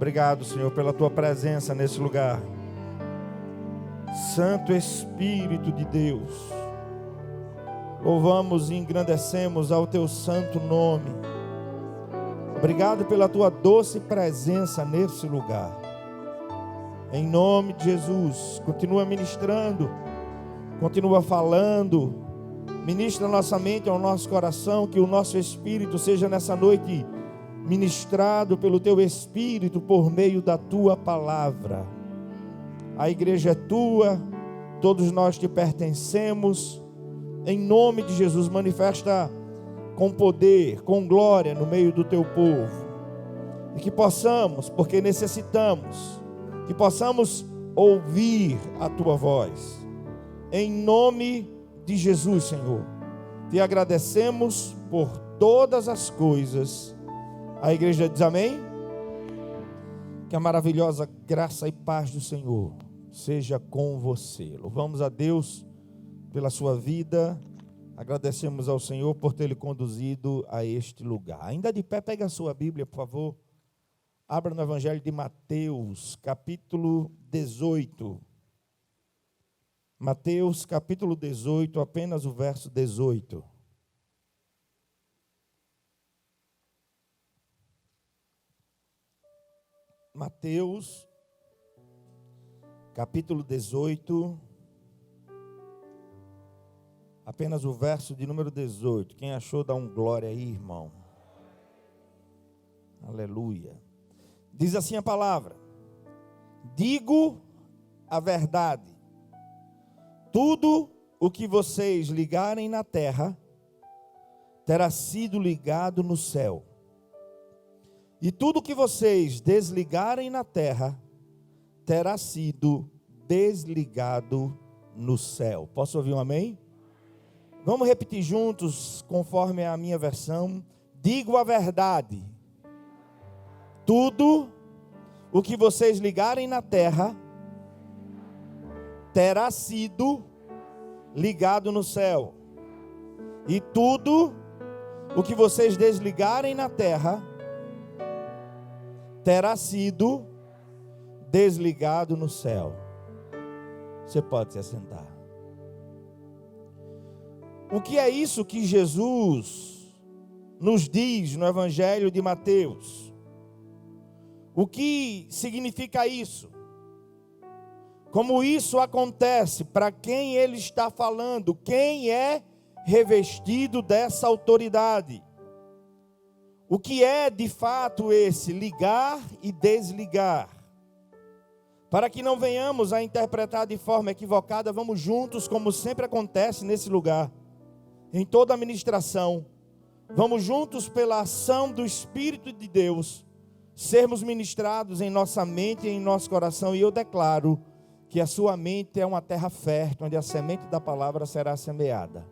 Obrigado, Senhor, pela tua presença nesse lugar. Santo Espírito de Deus, louvamos e engrandecemos ao teu santo nome. Obrigado pela tua doce presença nesse lugar. Em nome de Jesus, continua ministrando, continua falando, ministra a nossa mente, ao nosso coração, que o nosso espírito seja nessa noite ministrado pelo teu Espírito por meio da tua palavra. A igreja é tua, todos nós te pertencemos. Em nome de Jesus, manifesta com poder, com glória no meio do teu povo. E que possamos, porque necessitamos, que possamos ouvir a tua voz. Em nome de Jesus, Senhor, te agradecemos por todas as coisas. A igreja diz amém? Que a maravilhosa graça e paz do Senhor seja com você. Louvamos a Deus pela sua vida. Agradecemos ao Senhor por ter lhe conduzido a este lugar. Ainda de pé, pega a sua Bíblia, por favor. Abra no Evangelho de Mateus, capítulo 18. Mateus, capítulo 18, apenas o verso 18. Mateus, capítulo 18, apenas o verso de número 18. Quem achou, dá um glória aí, irmão. Aleluia. Diz assim a palavra: digo a verdade, tudo o que vocês ligarem na terra, terá sido ligado no céu. E tudo que vocês desligarem na terra, terá sido desligado no céu. Posso ouvir um amém? Vamos repetir juntos, conforme a minha versão. Digo a verdade. Tudo o que vocês ligarem na terra, terá sido ligado no céu. E tudo o que vocês desligarem na terra, terá sido desligado no céu. Você pode se assentar. O que é isso que Jesus nos diz no Evangelho de Mateus? O que significa isso? Como isso acontece? Para quem ele está falando? Quem é revestido dessa autoridade? O que é de fato esse ligar e desligar? Para que não venhamos a interpretar de forma equivocada, vamos juntos, como sempre acontece nesse lugar, em toda a ministração, vamos juntos pela ação do Espírito de Deus, sermos ministrados em nossa mente e em nosso coração. E eu declaro que a sua mente é uma terra fértil, onde a semente da palavra será semeada.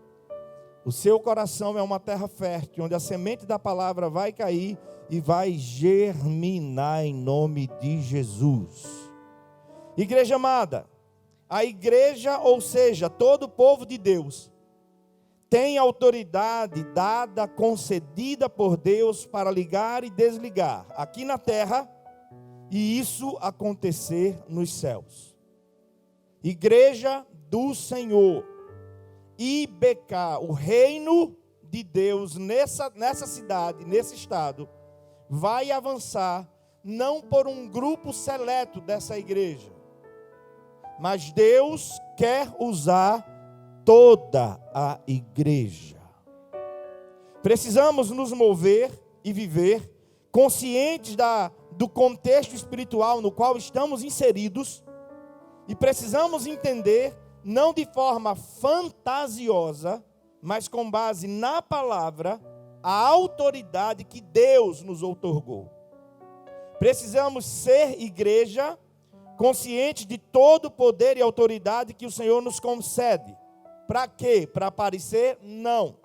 O seu coração é uma terra fértil, onde a semente da palavra vai cair e vai germinar em nome de Jesus. Igreja amada, a igreja, ou seja, todo o povo de Deus, tem autoridade dada, concedida por Deus para ligar e desligar aqui na terra, e isso acontecer nos céus. Igreja do Senhor, IBK, o reino de Deus nessa cidade, nesse estado, vai avançar não por um grupo seleto dessa igreja, mas Deus quer usar toda a igreja. Precisamos nos mover e viver conscientes do contexto espiritual no qual estamos inseridos, e precisamos entender, não de forma fantasiosa, mas com base na palavra, a autoridade que Deus nos outorgou. Precisamos ser igreja consciente de todo o poder e autoridade que o Senhor nos concede. Para quê? Para aparecer? Não.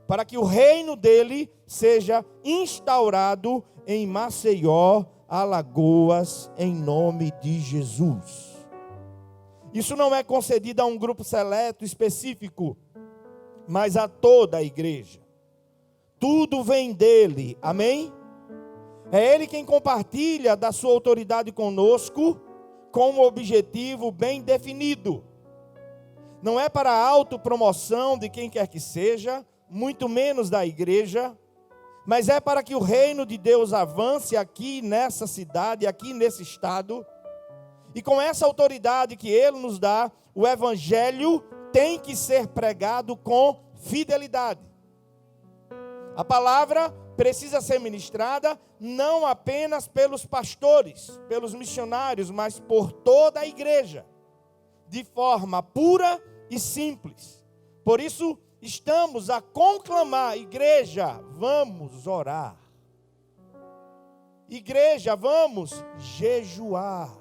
Para que o reino dele seja instaurado em Maceió, Alagoas, em nome de Jesus. Isso não é concedido a um grupo seleto específico, mas a toda a igreja. Tudo vem dele, amém? É Ele quem compartilha da sua autoridade conosco, com um objetivo bem definido. Não é para a autopromoção de quem quer que seja, muito menos da igreja, mas é para que o reino de Deus avance aqui nessa cidade, aqui nesse estado. E com essa autoridade que Ele nos dá, o evangelho tem que ser pregado com fidelidade. A palavra precisa ser ministrada não apenas pelos pastores, pelos missionários, mas por toda a igreja, de forma pura e simples. Por isso, estamos a conclamar: igreja, vamos orar. Igreja, vamos jejuar.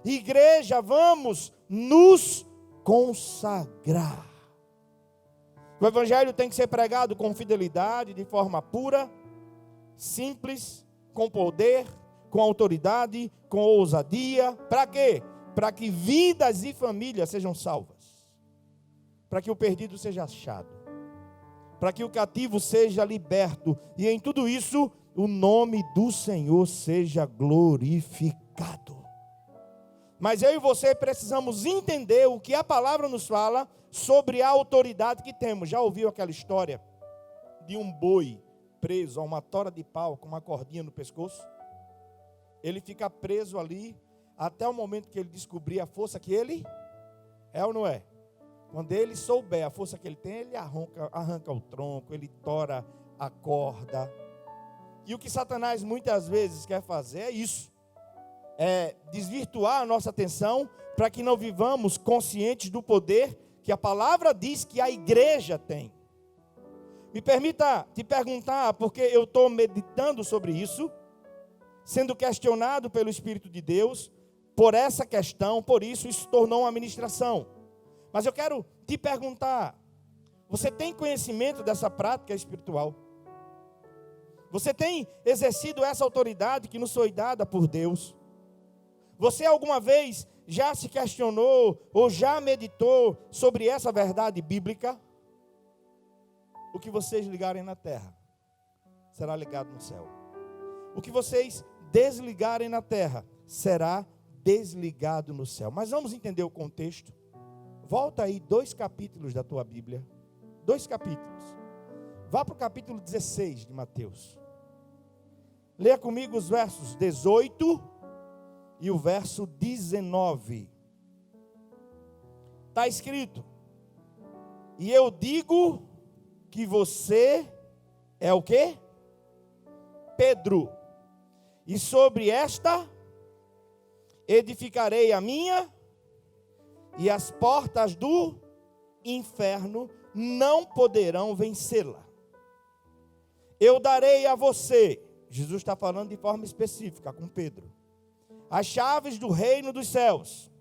Igreja, vamos nos consagrar. O evangelho tem que ser pregado com fidelidade, de forma pura, simples, com poder, com autoridade, com ousadia. Para quê? Para que vidas e famílias sejam salvas. Para que o perdido seja achado. Para que o cativo seja liberto. E em tudo isso, o nome do Senhor seja glorificado. Mas eu e você precisamos entender o que a palavra nos fala sobre a autoridade que temos. Já ouviu aquela história de um boi preso a uma tora de pau com uma cordinha no pescoço? Ele fica preso ali até o momento que ele descobrir a força que ele é ou não é. Quando ele souber a força que ele tem, ele arranca o tronco, ele tora a corda. E o que Satanás muitas vezes quer fazer é isso. É desvirtuar a nossa atenção para que não vivamos conscientes do poder que a palavra diz que a igreja tem. Me permita te perguntar, porque eu estou meditando sobre isso, sendo questionado pelo Espírito de Deus, por essa questão, por isso se tornou uma ministração. Mas eu quero te perguntar, você tem conhecimento dessa prática espiritual? Você tem exercido essa autoridade que nos foi dada por Deus? Você alguma vez já se questionou ou já meditou sobre essa verdade bíblica? O que vocês ligarem na terra será ligado no céu. O que vocês desligarem na terra será desligado no céu. Mas vamos entender o contexto. Volta aí 2 capítulos da tua Bíblia. 2 capítulos. Vá para o capítulo 16 de Mateus. Leia comigo os versos 18 e o verso 19. Está escrito: e eu digo que você é o quê? Pedro. E sobre esta edificarei a minha, e as portas do inferno não poderão vencê-la. Eu darei a você, Jesus está falando de forma específica com Pedro, as chaves do reino dos céus.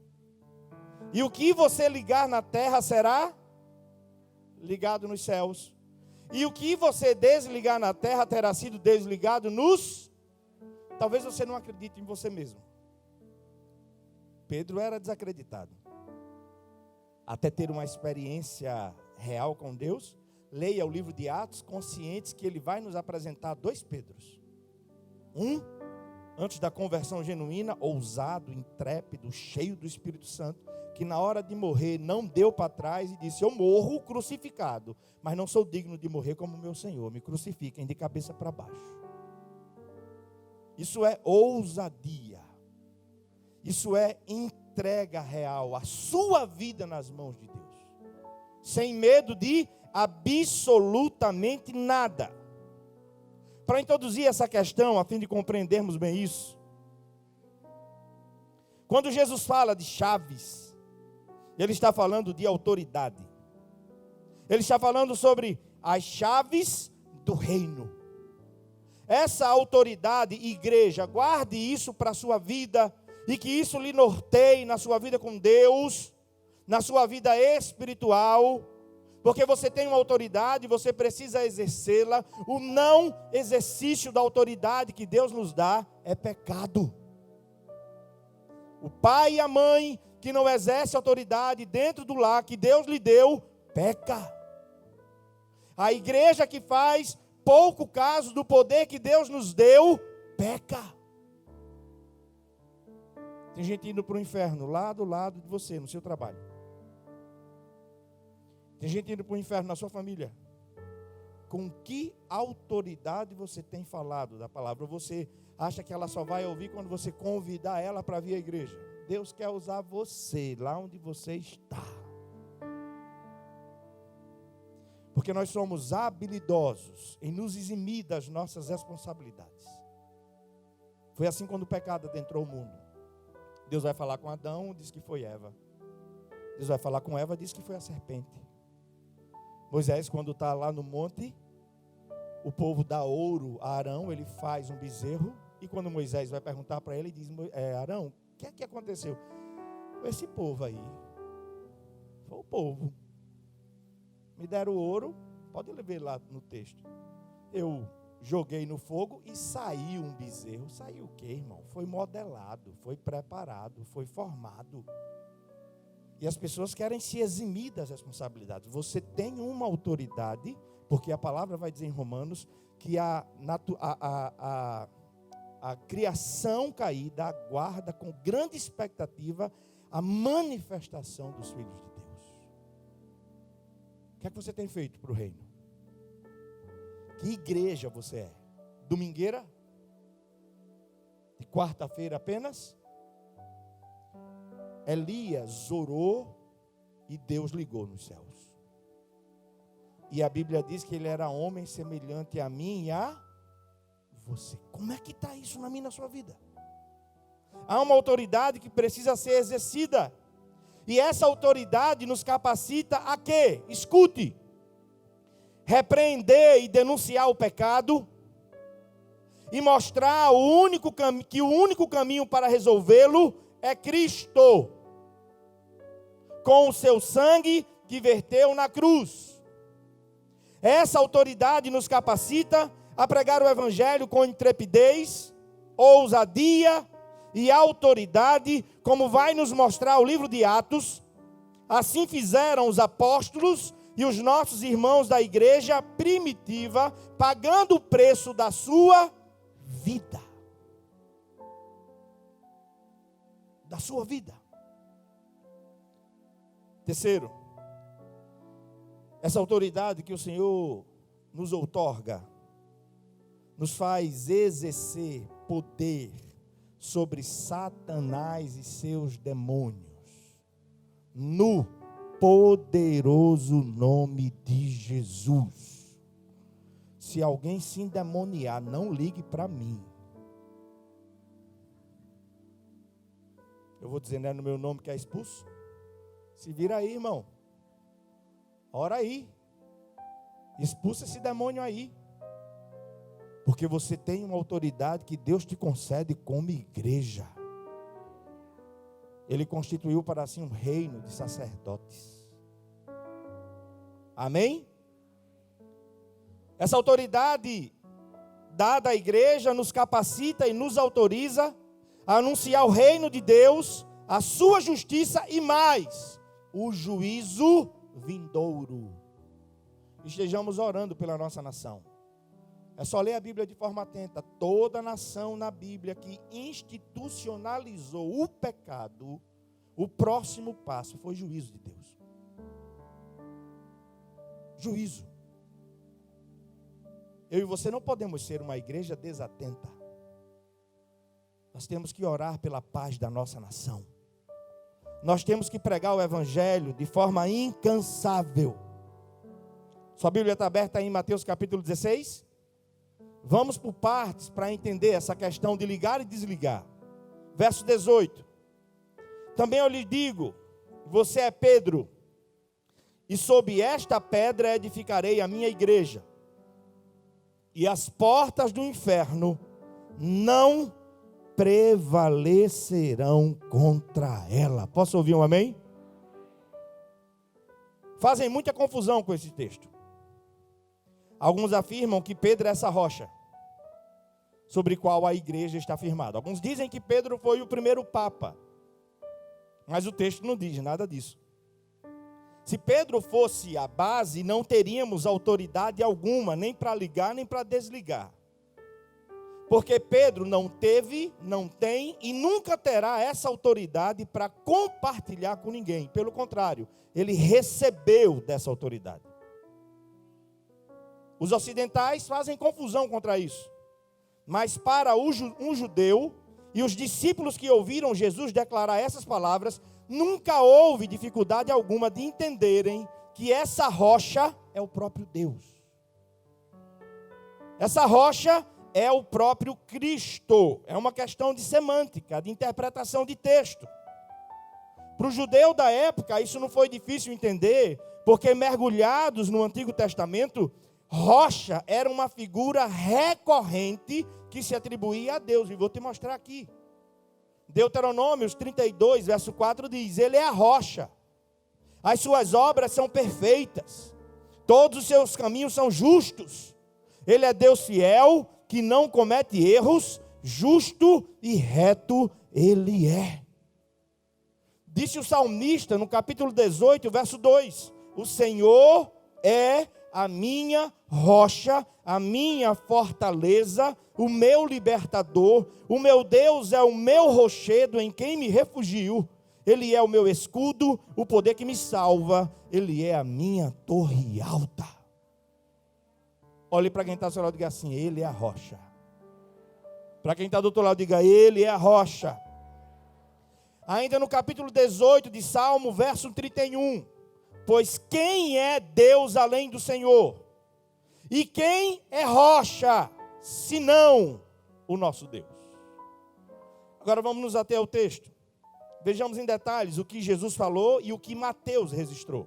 E o que você ligar na terra será ligado nos céus. E o que você desligar na terra terá sido desligado nos... Talvez você não acredite em você mesmo. Pedro era desacreditado. Até ter uma experiência real com Deus. Leia o livro de Atos, conscientes que ele vai nos apresentar 2 Pedros. Um, antes da conversão genuína, ousado, intrépido, cheio do Espírito Santo, que na hora de morrer não deu para trás e disse: eu morro crucificado, mas não sou digno de morrer como meu Senhor, me crucifiquem de cabeça para baixo. Isso é ousadia, isso é entrega real, a sua vida nas mãos de Deus, sem medo de absolutamente nada. Para introduzir essa questão, a fim de compreendermos bem isso, quando Jesus fala de chaves, ele está falando de autoridade. Ele está falando sobre as chaves do reino. Essa autoridade, igreja, guarde isso para a sua vida, e que isso lhe norteie na sua vida com Deus, na sua vida espiritual, porque você tem uma autoridade, você precisa exercê-la. O não exercício da autoridade que Deus nos dá é pecado. O pai e a mãe que não exerce autoridade dentro do lar que Deus lhe deu, peca. A igreja que faz pouco caso do poder que Deus nos deu, peca. Tem gente indo para o inferno lá do lado de você, no seu trabalho. Tem gente indo para o inferno na sua família. Com que autoridade você tem falado da palavra? Ou você acha que ela só vai ouvir quando você convidar ela para vir à igreja? Deus quer usar você lá onde você está. Porque nós somos habilidosos em nos eximir das nossas responsabilidades. Foi assim quando o pecado adentrou o mundo. Deus vai falar com Adão, diz que foi Eva. Deus vai falar com Eva, diz que foi a serpente. Moisés, quando está lá no monte, o povo dá ouro a Arão, ele faz um bezerro. E quando Moisés vai perguntar para ele, diz: Arão, o que é que aconteceu? Esse povo aí, foi o povo. Me deram ouro, pode ver lá no texto. Eu joguei no fogo e saiu um bezerro. Saiu o quê, irmão? Foi modelado, foi preparado, foi formado. E as pessoas querem se eximir das responsabilidades. Você tem uma autoridade, porque a palavra vai dizer em Romanos que a criação caída aguarda com grande expectativa a manifestação dos filhos de Deus. O que é que você tem feito para o reino? Que igreja você é? Domingueira? De quarta-feira apenas? Elias orou e Deus ligou nos céus. E a Bíblia diz que ele era homem semelhante a mim e a você. Como é que está isso na minha e na sua vida? Há uma autoridade que precisa ser exercida. E essa autoridade nos capacita a quê? Escute. Repreender e denunciar o pecado. E mostrar que o único caminho para resolvê-lo é Cristo. Com o seu sangue que verteu na cruz. Essa autoridade nos capacita a pregar o evangelho com intrepidez, ousadia e autoridade, como vai nos mostrar o livro de Atos. Assim fizeram os apóstolos e os nossos irmãos da igreja primitiva, pagando o preço da sua vida. Da sua vida. Terceiro, essa autoridade que o Senhor nos outorga, nos faz exercer poder sobre Satanás e seus demônios, no poderoso nome de Jesus. Se alguém se endemoniar, não ligue para mim. Eu vou dizer, não é no meu nome que é expulso? Se vira aí, irmão. Ora aí. Expulsa esse demônio aí. Porque você tem uma autoridade que Deus te concede como igreja. Ele constituiu para si um reino de sacerdotes. Amém? Essa autoridade dada à igreja nos capacita e nos autoriza a anunciar o reino de Deus, a sua justiça e mais, o juízo vindouro. Estejamos orando pela nossa nação. É só ler a Bíblia de forma atenta. Toda nação na Bíblia que institucionalizou o pecado, o próximo passo foi juízo de Deus. Juízo. Eu e você não podemos ser uma igreja desatenta. Nós temos que orar pela paz da nossa nação. Nós temos que pregar o evangelho de forma incansável. Sua Bíblia está aberta aí em Mateus capítulo 16? Vamos por partes para entender essa questão de ligar e desligar. Verso 18. Também eu lhe digo, você é Pedro, e sob esta pedra edificarei a minha igreja, e as portas do inferno não prevalecerão contra ela. Posso ouvir um amém? Fazem muita confusão com esse texto. Alguns afirmam que Pedro é essa rocha sobre qual a igreja está firmada. Alguns dizem que Pedro foi o primeiro papa, mas o texto não diz nada disso. Se Pedro fosse a base, não teríamos autoridade alguma, nem para ligar, nem para desligar. Porque Pedro não teve, não tem e nunca terá essa autoridade para compartilhar com ninguém. Pelo contrário, ele recebeu dessa autoridade. Os ocidentais fazem confusão contra isso. Mas para um judeu e os discípulos que ouviram Jesus declarar essas palavras, nunca houve dificuldade alguma de entenderem que essa rocha é o próprio Deus. Essa rocha é o próprio Cristo. É uma questão de semântica, de interpretação de texto. Para o judeu da época, isso não foi difícil entender, porque mergulhados no Antigo Testamento, rocha era uma figura recorrente que se atribuía a Deus. E vou te mostrar aqui. Deuteronômio 32, verso 4 diz: Ele é a rocha. As suas obras são perfeitas. Todos os seus caminhos são justos. Ele é Deus fiel, que não comete erros, justo e reto Ele é. Disse o salmista no capítulo 18, verso 2: O Senhor é a minha rocha, a minha fortaleza, o meu libertador, o meu Deus é o meu rochedo em quem me refugio. Ele é o meu escudo, o poder que me salva, Ele é a minha torre alta. Olhe para quem está ao seu lado e diga assim: Ele é a rocha. Para quem está do outro lado, diga: Ele é a rocha. Ainda no capítulo 18 de Salmo, verso 31. Pois quem é Deus além do Senhor? E quem é rocha, senão o nosso Deus? Agora vamos nos ater ao texto. Vejamos em detalhes o que Jesus falou e o que Mateus registrou.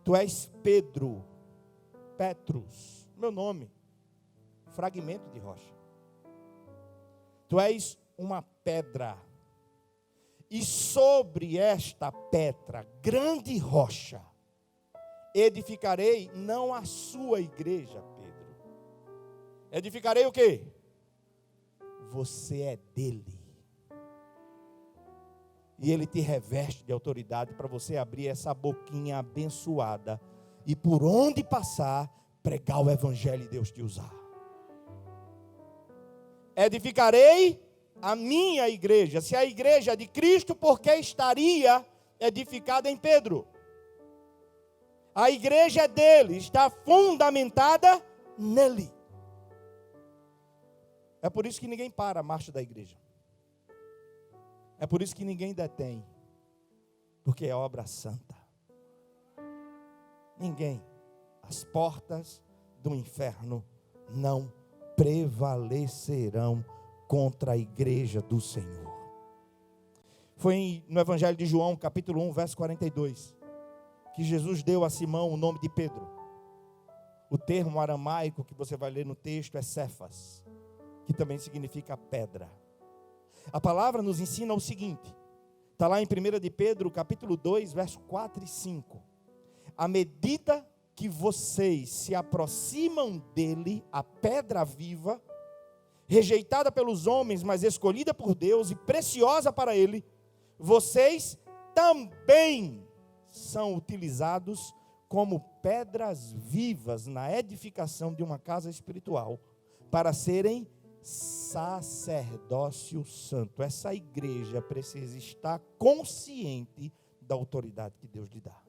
Tu és Pedro, Petrus, meu nome, fragmento de rocha. Tu és uma pedra, e sobre esta pedra, grande rocha, edificarei não a sua igreja, Pedro. Edificarei o quê? Você é dele. E ele te reveste de autoridade para você abrir essa boquinha abençoada e por onde passar, pregar o evangelho e Deus te usar. Edificarei a minha igreja. Se a igreja é de Cristo, por que estaria edificada em Pedro? A igreja é dele, está fundamentada nele. É por isso que ninguém para a marcha da igreja. É por isso que ninguém detém, porque é obra santa. Ninguém. As portas do inferno não prevalecerão contra a igreja do Senhor. Foi no Evangelho de João, capítulo 1, verso 42, que Jesus deu a Simão o nome de Pedro. O termo aramaico que você vai ler no texto é Cefas, que também significa pedra. A palavra nos ensina o seguinte, está lá em 1 de Pedro, capítulo 2, verso 4 e 5. À medida que vocês se aproximam dele, a pedra viva, rejeitada pelos homens, mas escolhida por Deus e preciosa para ele, vocês também são utilizados como pedras vivas na edificação de uma casa espiritual, para serem sacerdócio santo. Essa igreja precisa estar consciente da autoridade que Deus lhe dá.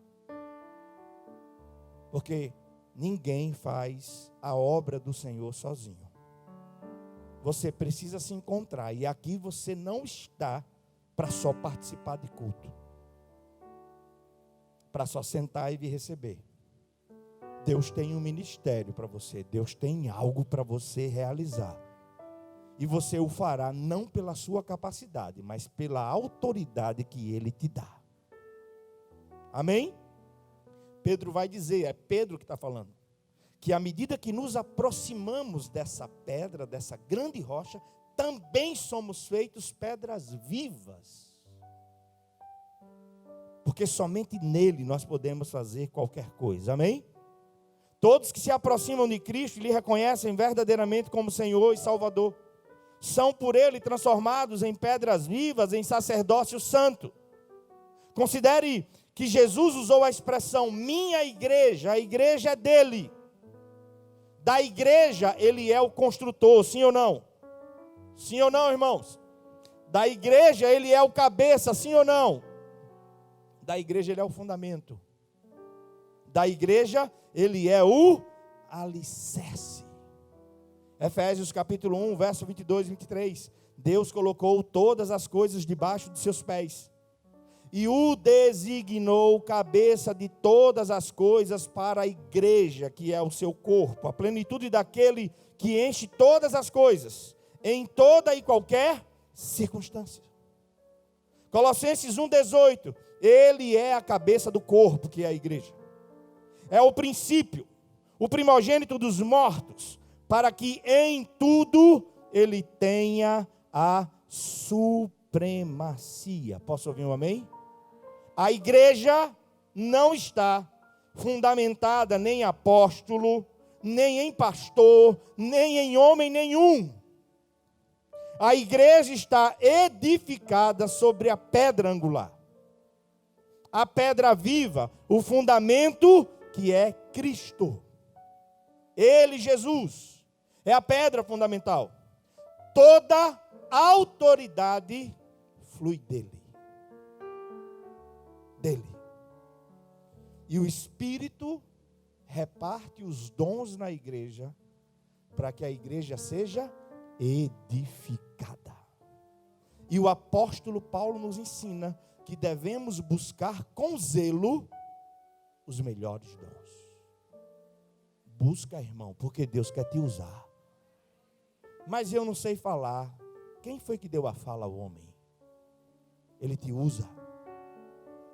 Porque ninguém faz a obra do Senhor sozinho. Você precisa se encontrar. E aqui você não está para só participar de culto, para só sentar e vir receber. Deus tem um ministério para você. Deus tem algo para você realizar. E você o fará não pela sua capacidade, mas pela autoridade que Ele te dá. Amém? Pedro vai dizer, é Pedro que está falando, que à medida que nos aproximamos dessa pedra, dessa grande rocha, também somos feitos pedras vivas. Porque somente nele nós podemos fazer qualquer coisa. Amém? Todos que se aproximam de Cristo e lhe reconhecem verdadeiramente como Senhor e Salvador, são por ele transformados em pedras vivas, em sacerdócio santo. Considere que Jesus usou a expressão minha igreja, a igreja é dele. Da igreja, ele é o construtor, sim ou não? Sim ou não, irmãos? Da igreja, ele é o cabeça, sim ou não? Da igreja, ele é o fundamento. Da igreja, ele é o alicerce. Efésios capítulo 1, verso 22 e 23. Deus colocou todas as coisas debaixo de seus pés e o designou cabeça de todas as coisas para a igreja, que é o seu corpo, a plenitude daquele que enche todas as coisas, em toda e qualquer circunstância. Colossenses 1,18, ele é a cabeça do corpo, que é a igreja. É o princípio, o primogênito dos mortos, para que em tudo ele tenha a supremacia. Posso ouvir um amém? A igreja não está fundamentada nem em apóstolo, nem em pastor, nem em homem nenhum. A igreja está edificada sobre a pedra angular. A pedra viva, o fundamento que é Cristo. Ele, Jesus, é a pedra fundamental. Toda autoridade flui dele. E o Espírito reparte os dons na igreja, para que a igreja seja edificada. E o apóstolo Paulo nos ensina que devemos buscar com zelo os melhores dons. Busca, irmão, porque Deus quer te usar. Mas eu não sei falar. Quem foi que deu a fala ao homem? Ele te usa.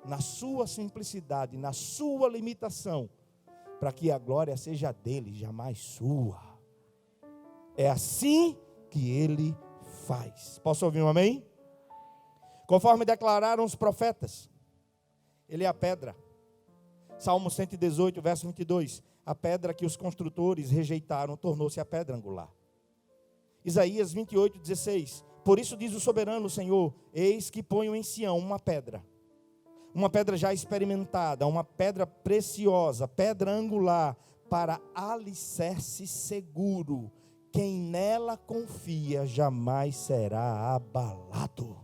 Na sua simplicidade, na sua limitação, para que a glória seja dele, jamais sua. É assim que ele faz. Posso ouvir um amém? Conforme declararam os profetas, ele é a pedra. Salmo 118, verso 22. A pedra que os construtores rejeitaram tornou-se a pedra angular. Isaías 28, 16. Por isso diz o soberano Senhor: eis que ponho em Sião uma pedra já experimentada, uma pedra preciosa, pedra angular, para alicerce seguro. Quem nela confia jamais será abalado.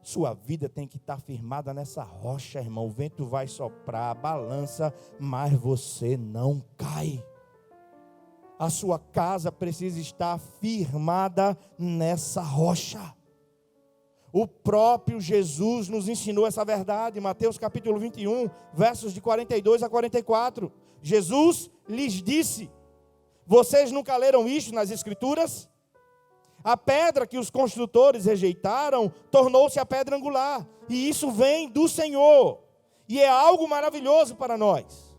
Sua vida tem que estar firmada nessa rocha, irmão. O vento vai soprar, balança, mas você não cai. A sua casa precisa estar firmada nessa rocha. O próprio Jesus nos ensinou essa verdade. Mateus capítulo 21, versos de 42 a 44. Jesus lhes disse: vocês nunca leram isto nas Escrituras? A pedra que os construtores rejeitaram tornou-se a pedra angular. E isso vem do Senhor. E é algo maravilhoso para nós.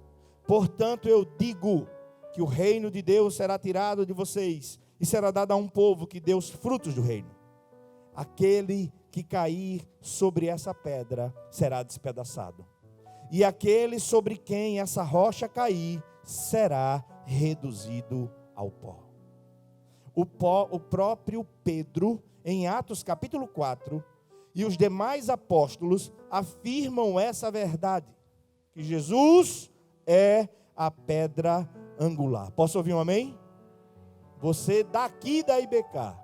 Portanto, eu digo que o reino de Deus será tirado de vocês e será dado a um povo que dê os frutos do reino. Aquele que cair sobre essa pedra será despedaçado. E aquele sobre quem essa rocha cair será reduzido ao pó. O próprio Pedro, em Atos capítulo 4, e os demais apóstolos afirmam essa verdade, que Jesus é a pedra angular. Posso ouvir um amém? Você daqui da IBK,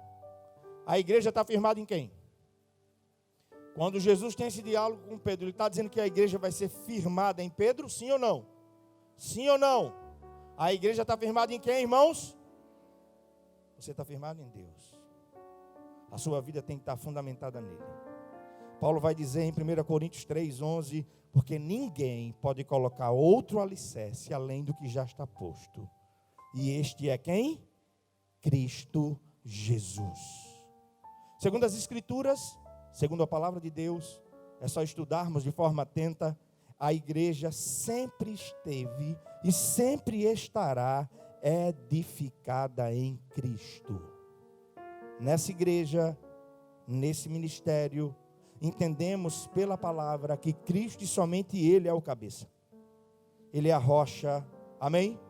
a igreja está firmada em quem? Quando Jesus tem esse diálogo com Pedro, ele está dizendo que a igreja vai ser firmada em Pedro, sim ou não? Sim ou não? A igreja está firmada em quem, irmãos? Você está firmado em Deus. A sua vida tem que estar fundamentada nele. Paulo vai dizer em 1 Coríntios 3:11, porque ninguém pode colocar outro alicerce além do que já está posto. E este é quem? Cristo Jesus. Segundo as Escrituras, segundo a palavra de Deus, é só estudarmos de forma atenta, a igreja sempre esteve e sempre estará edificada em Cristo. Nessa igreja, nesse ministério, entendemos pela palavra que Cristo e somente Ele é o cabeça. Ele é a rocha, amém?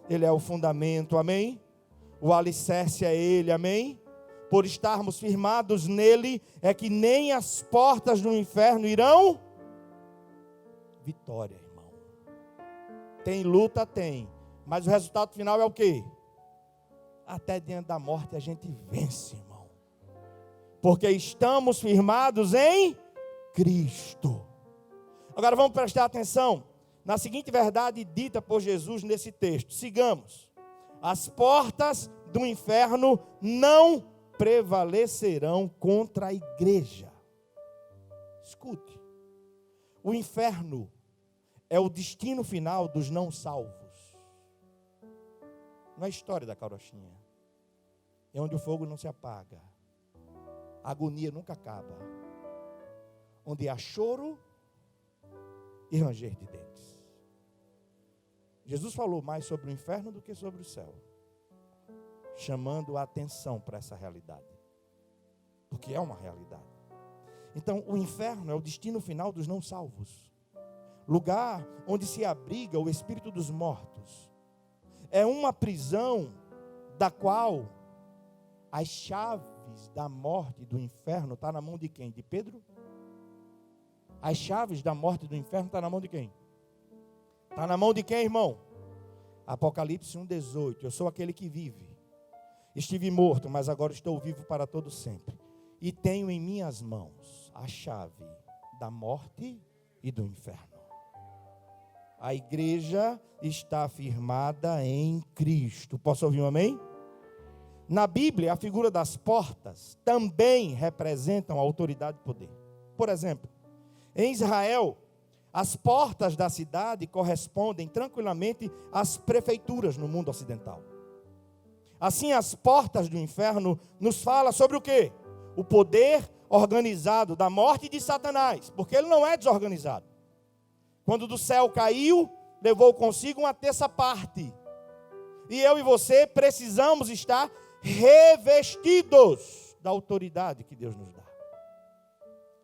Ele é o fundamento, amém? O alicerce é Ele, amém? Por estarmos firmados nele, é que nem as portas do inferno irão. Vitória, irmão. Tem luta? Tem. Mas o resultado final é o quê? Até diante da morte a gente vence, irmão. Porque estamos firmados em Cristo. Agora vamos prestar atenção na seguinte verdade dita por Jesus nesse texto. Sigamos. As portas do inferno não prevalecerão contra a igreja. Escute. O inferno é o destino final dos não salvos. Não é a história da carochinha. É onde o fogo não se apaga. A agonia nunca acaba. Onde há choro e ranger de dentes. Jesus falou mais sobre o inferno do que sobre o céu, chamando a atenção para essa realidade. Porque é uma realidade. Então, o inferno é o destino final dos não salvos. Lugar onde se abriga o espírito dos mortos. É uma prisão da qual as chaves da morte e do inferno estão na mão de quem? De Pedro? As chaves da morte e do inferno estão na mão de quem? Está na mão de quem, irmão? Apocalipse 1,18. Eu sou aquele que vive. Estive morto, mas agora estou vivo para todo sempre. E tenho em minhas mãos a chave da morte e do inferno. A igreja está firmada em Cristo. Posso ouvir um amém? Na Bíblia, a figura das portas também representam a autoridade e poder. Por exemplo, em Israel, as portas da cidade correspondem tranquilamente às prefeituras no mundo ocidental. Assim, as portas do inferno nos fala sobre o quê? O poder organizado da morte de Satanás, porque ele não é desorganizado. Quando do céu caiu, levou consigo uma terça parte. E eu e você precisamos estar revestidos da autoridade que Deus nos dá.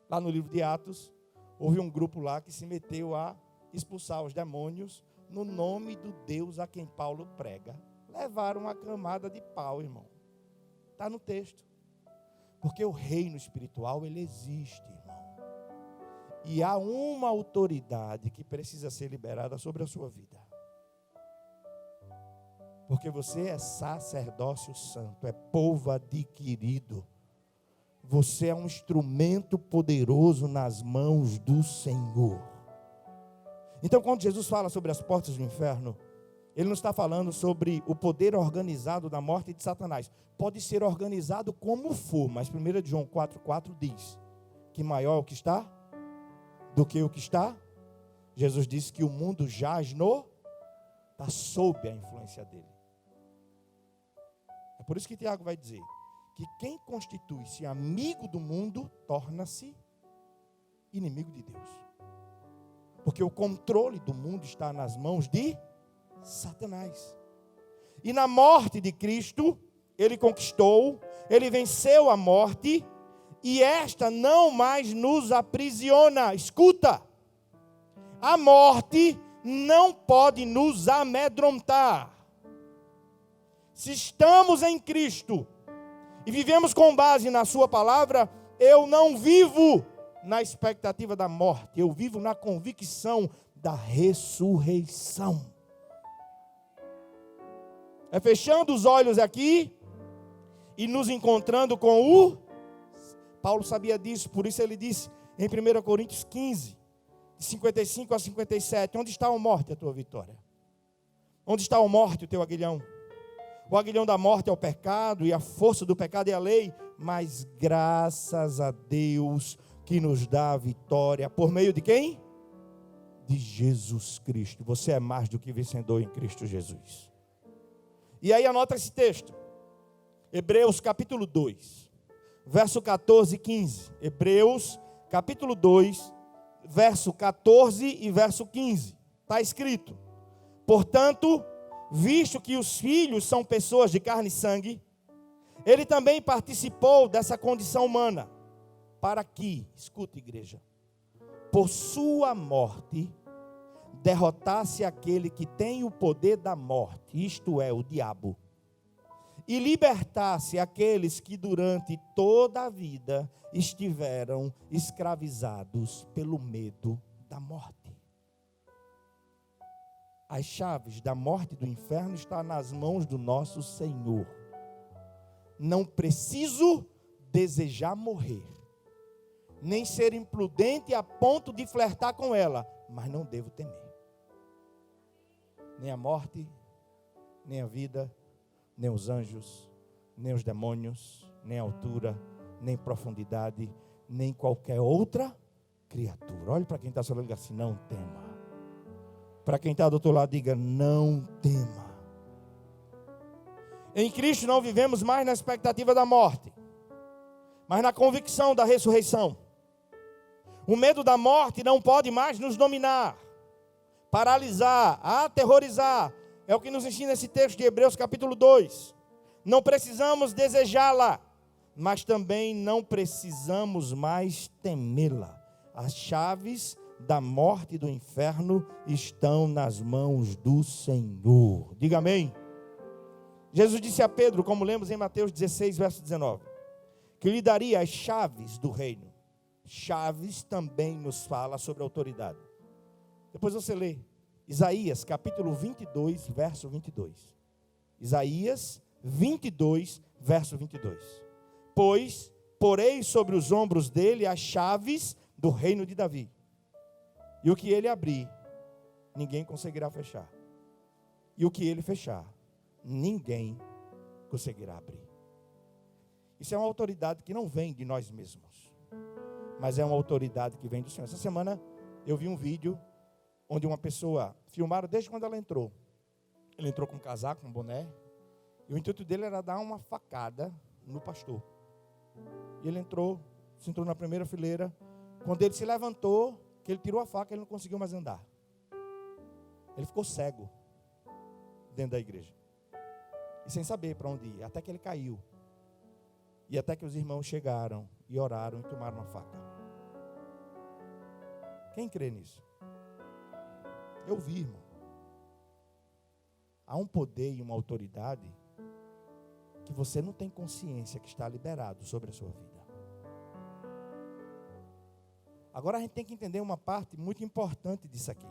Lá no livro de Atos, houve um grupo lá que se meteu a expulsar os demônios no nome do Deus a quem Paulo prega. Levaram uma camada de pau, irmão. Está no texto. Porque o reino espiritual, ele existe, irmão. E há uma autoridade que precisa ser liberada sobre a sua vida. Porque você é sacerdócio santo, é povo adquirido. Você é um instrumento poderoso nas mãos do Senhor. Então, quando Jesus fala sobre as portas do inferno, ele não está falando sobre o poder organizado da morte de Satanás. Pode ser organizado como for, mas 1 João 4,4 diz que maior é o que está do que o que está. Jesus disse que o mundo jaz está sob a influência dele. É por isso que Tiago vai dizer que quem constitui-se amigo do mundo torna-se inimigo de Deus. Porque o controle do mundo está nas mãos de Satanás. E na morte de Cristo, ele conquistou, ele venceu a morte, e esta não mais nos aprisiona. Escuta, a morte não pode nos amedrontar. Se estamos em Cristo e vivemos com base na sua palavra, eu não vivo na expectativa da morte, eu vivo na convicção da ressurreição. É fechando os olhos aqui e nos encontrando com o... Paulo sabia disso, por isso ele disse em 1 Coríntios 15, de 55 a 57, onde está a morte, a tua vitória? Onde está a morte, o teu aguilhão? O aguilhão da morte é o pecado, e a força do pecado é a lei, mas graças a Deus que nos dá a vitória, por meio de quem? De Jesus Cristo. Você é mais do que vencedor em Cristo Jesus. E aí anota esse texto, Hebreus capítulo 2. Verso 14 e 15. Hebreus, capítulo 2, verso 14 e verso 15. Está escrito: portanto, visto que os filhos são pessoas de carne e sangue, ele também participou dessa condição humana, para que, escuta igreja, por sua morte, derrotasse aquele que tem o poder da morte, isto é, o diabo, e libertasse aqueles que durante toda a vida estiveram escravizados pelo medo da morte. As chaves da morte e do inferno estão nas mãos do nosso Senhor. Não preciso desejar morrer, nem ser imprudente a ponto de flertar com ela, mas não devo temer. Nem a morte, nem a vida, nem os anjos, nem os demônios, nem a altura, nem profundidade, nem qualquer outra criatura. Olhe para quem está falando assim, não tema. Para quem está do outro lado, diga, não tema. Em Cristo não vivemos mais na expectativa da morte, mas na convicção da ressurreição. O medo da morte não pode mais nos dominar, paralisar, aterrorizar. É o que nos ensina esse texto de Hebreus capítulo 2. Não precisamos desejá-la, mas também não precisamos mais temê-la. As chaves da morte e do inferno estão nas mãos do Senhor. Diga amém. Jesus disse a Pedro, como lemos em Mateus 16, verso 19, que lhe daria as chaves do reino. Chaves também nos fala sobre autoridade. Depois você lê Isaías capítulo 22, verso 22. Isaías 22, verso 22. Pois porei sobre os ombros dele as chaves do reino de Davi. E o que ele abrir, ninguém conseguirá fechar. E o que ele fechar, ninguém conseguirá abrir. Isso é uma autoridade que não vem de nós mesmos, mas é uma autoridade que vem do Senhor. Essa semana eu vi um vídeo onde uma pessoa, filmaram desde quando ela entrou. Ele entrou com um casaco, um boné, e o intuito dele era dar uma facada no pastor. E ele se entrou na primeira fileira. Quando ele se levantou, que ele tirou a faca, ele não conseguiu mais andar. Ele ficou cego dentro da igreja. E sem saber para onde ir, até que ele caiu. E até que os irmãos chegaram e oraram e tomaram a faca. Quem crê nisso? Eu vi, irmão. Há um poder e uma autoridade que você não tem consciência que está liberado sobre a sua vida. Agora a gente tem que entender uma parte muito importante disso aqui.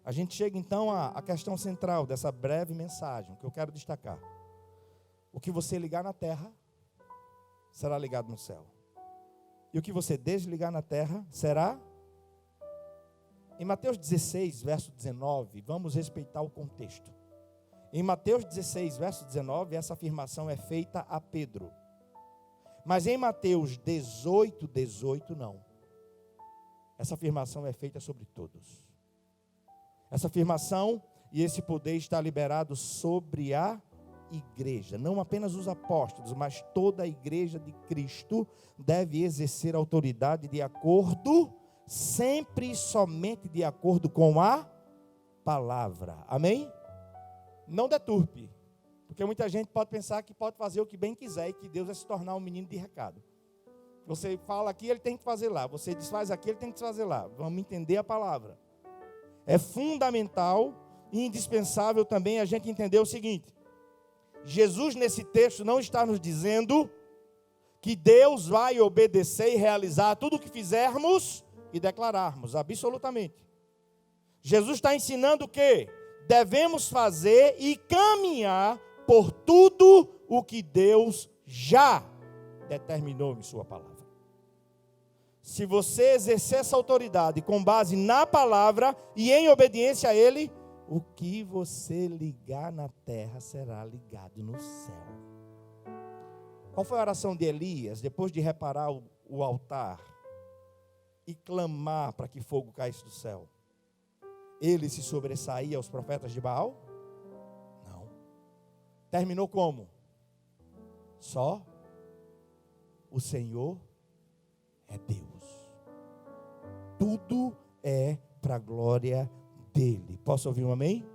A gente chega então à questão central dessa breve mensagem, que eu quero destacar. O que você ligar na terra, será ligado no céu. E o que você desligar na terra, será... Em Mateus 16, verso 19, vamos respeitar o contexto. Em Mateus 16, verso 19, essa afirmação é feita a Pedro. Mas em Mateus 18, 18, não. Essa afirmação é feita sobre todos. Essa afirmação e esse poder está liberado sobre a igreja. Não apenas os apóstolos, mas toda a igreja de Cristo deve exercer autoridade de acordo, sempre e somente de acordo com a palavra. Amém? Não deturpe. Porque muita gente pode pensar que pode fazer o que bem quiser e que Deus vai se tornar um menino de recado. Você fala aqui, ele tem que fazer lá. Você desfaz aqui, ele tem que fazer lá. Vamos entender a palavra. É fundamental e indispensável também a gente entender o seguinte. Jesus nesse texto não está nos dizendo que Deus vai obedecer e realizar tudo o que fizermos e declararmos, absolutamente. Jesus está ensinando que devemos fazer e caminhar por tudo o que Deus já determinou em sua palavra. Se você exercer essa autoridade com base na palavra e em obediência a Ele, o que você ligar na terra será ligado no céu. Qual foi a oração de Elias depois de reparar o altar e clamar para que fogo caísse do céu? Ele se sobressaía aos profetas de Baal? Não. Terminou como? Só o Senhor é Deus. Tudo é para a glória dele. Posso ouvir um amém?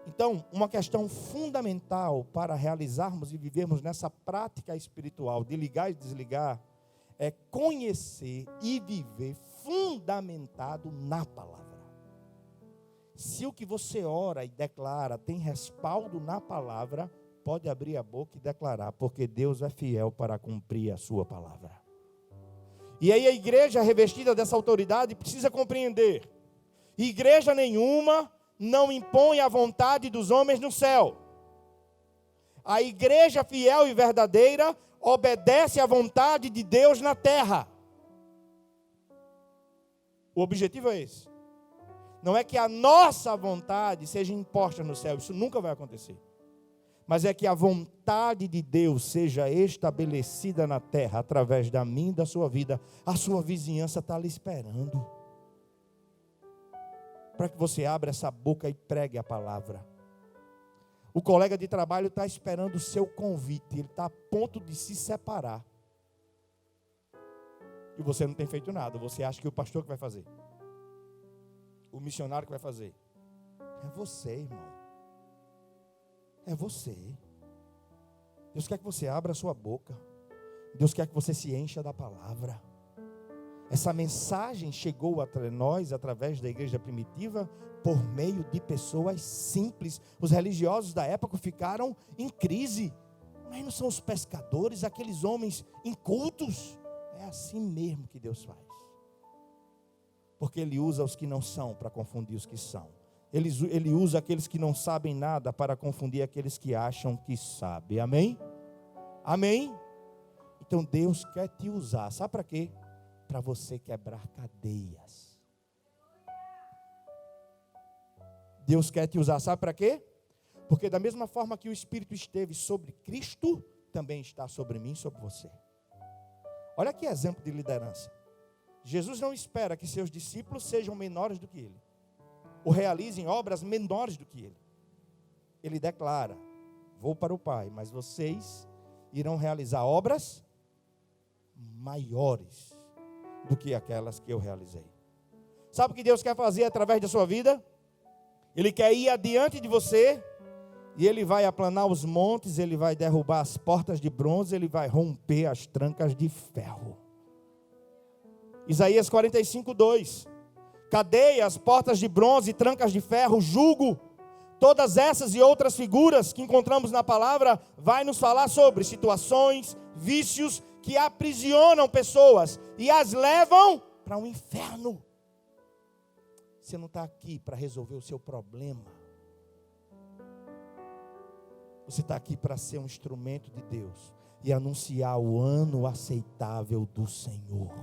Então, uma questão fundamental para realizarmos e vivermos nessa prática espiritual de ligar e desligar é conhecer e viver fundamentado na palavra. Se o que você ora e declara tem respaldo na palavra, pode abrir a boca e declarar, porque Deus é fiel para cumprir a sua palavra. E aí a igreja revestida dessa autoridade precisa compreender: igreja nenhuma não impõe a vontade dos homens no céu. A igreja fiel e verdadeira obedece à vontade de Deus na terra. O objetivo é esse. Não é que a nossa vontade seja imposta no céu, isso nunca vai acontecer. Mas é que a vontade de Deus seja estabelecida na terra, através da minha e da sua vida. A sua vizinhança está ali esperando, para que você abra essa boca e pregue a palavra. O colega de trabalho está esperando o seu convite, ele está a ponto de se separar. E você não tem feito nada, você acha que o pastor que vai fazer, o missionário que vai fazer. É você, irmão. É você. Deus quer que você abra a sua boca. Deus quer que você se encha da palavra. Essa mensagem chegou até nós através da igreja primitiva por meio de pessoas simples. Os religiosos da época ficaram em crise. Mas não são os pescadores, aqueles homens incultos? É assim mesmo que Deus faz. Porque Ele usa os que não são para confundir os que são. Ele usa aqueles que não sabem nada para confundir aqueles que acham que sabem. Amém? Amém? Então Deus quer te usar. Sabe para quê? Para você quebrar cadeias. Deus quer te usar. Sabe para quê? Porque da mesma forma que o Espírito esteve sobre Cristo, também está sobre mim e sobre você. Olha que exemplo de liderança. Jesus não espera que seus discípulos sejam menores do que Ele, ou realizem obras menores do que Ele. Ele declara: vou para o Pai, mas vocês irão realizar obras maiores do que aquelas que eu realizei. Sabe o que Deus quer fazer através da sua vida? Ele quer ir adiante de você, e Ele vai aplanar os montes, Ele vai derrubar as portas de bronze, Ele vai romper as trancas de ferro. Isaías 45:2. Cadeias, portas de bronze, trancas de ferro, jugo, todas essas e outras figuras que encontramos na palavra, vai nos falar sobre situações, vícios que aprisionam pessoas e as levam para um inferno. Você não está aqui para resolver o seu problema. Você está aqui para ser um instrumento de Deus e anunciar o ano aceitável do Senhor.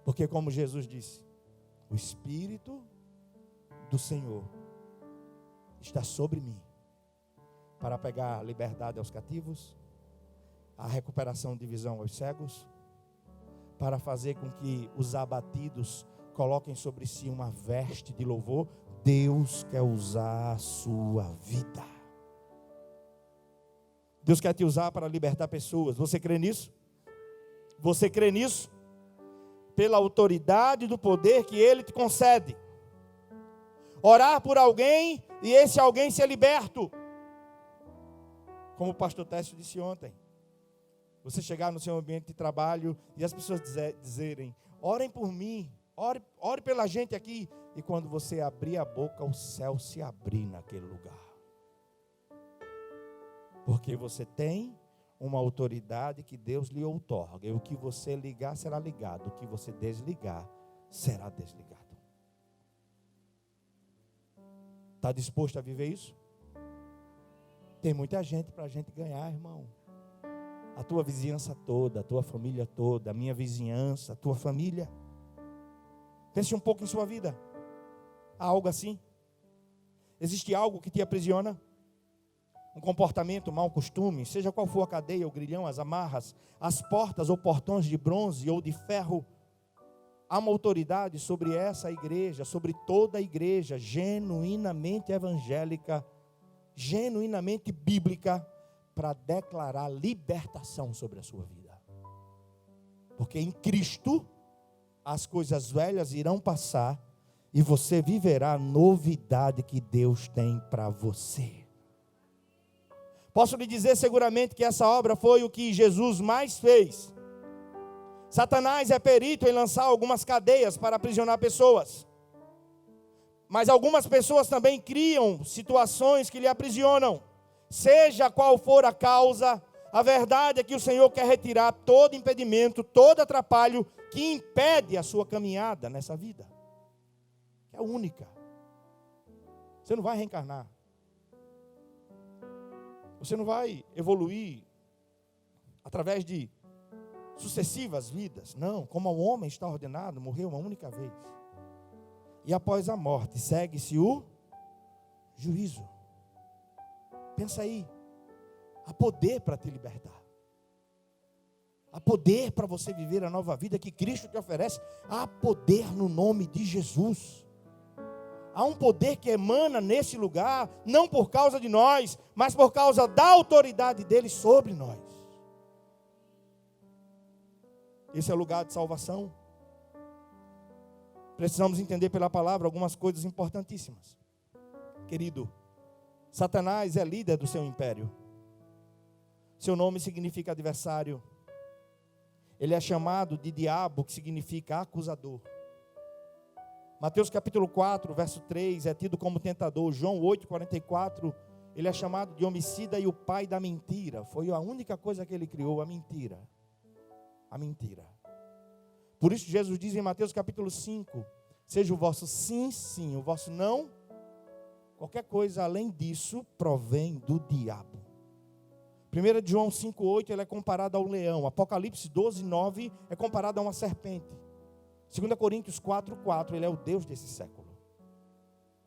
Porque como Jesus disse, o Espírito do Senhor está sobre mim, para pegar liberdade aos cativos, a recuperação de visão aos cegos, para fazer com que os abatidos coloquem sobre si uma veste de louvor. Deus quer usar a sua vida. Deus quer te usar para libertar pessoas. Você crê nisso? Você crê nisso? Pela autoridade do poder que Ele te concede. Orar por alguém e esse alguém ser liberto. Como o pastor Técio disse ontem. Você chegar no seu ambiente de trabalho e as pessoas dizerem: orem por mim, ore pela gente aqui. E quando você abrir a boca, o céu se abrir naquele lugar. Porque você tem uma autoridade que Deus lhe outorga. E o que você ligar será ligado. O que você desligar será desligado. Está disposto a viver isso? Tem muita gente para a gente ganhar, irmão. A tua vizinhança toda, a tua família toda, a minha vizinhança, a tua família. Pense um pouco em sua vida. Há algo assim? Existe algo que te aprisiona? Um comportamento, um mau costume, seja qual for a cadeia, o grilhão, as amarras, as portas ou portões de bronze ou de ferro. Há uma autoridade sobre essa igreja, sobre toda a igreja, genuinamente evangélica, genuinamente bíblica, para declarar libertação sobre a sua vida. Porque em Cristo, as coisas velhas irão passar e você viverá a novidade que Deus tem para você. Posso lhe dizer seguramente que essa obra foi o que Jesus mais fez. Satanás é perito em lançar algumas cadeias para aprisionar pessoas. Mas algumas pessoas também criam situações que lhe aprisionam. Seja qual for a causa, a verdade é que o Senhor quer retirar todo impedimento, todo atrapalho que impede a sua caminhada nessa vida. É única. Você não vai reencarnar. Você não vai evoluir através de sucessivas vidas. Não, como o homem está ordenado, morreu uma única vez. E após a morte, segue-se o juízo. Pensa aí. Há poder para te libertar. Há poder para você viver a nova vida que Cristo te oferece. Há poder no nome de Jesus. Há um poder que emana nesse lugar, não por causa de nós, mas por causa da autoridade dele sobre nós. Esse é o lugar de salvação. Precisamos entender pela palavra algumas coisas importantíssimas. Querido, Satanás é líder do seu império. Seu nome significa adversário. Ele é chamado de diabo, que significa acusador. Mateus capítulo 4, verso 3, é tido como tentador. João 8, 44, ele é chamado de homicida e o pai da mentira. Foi a única coisa que ele criou, a mentira. A mentira. Por isso Jesus diz em Mateus capítulo 5, seja o vosso sim, sim, o vosso não. Qualquer coisa além disso provém do diabo. 1 João 5, 8, ele é comparado ao leão. Apocalipse 12, 9, é comparado a uma serpente. 2 Coríntios 4, 4, ele é o Deus desse século.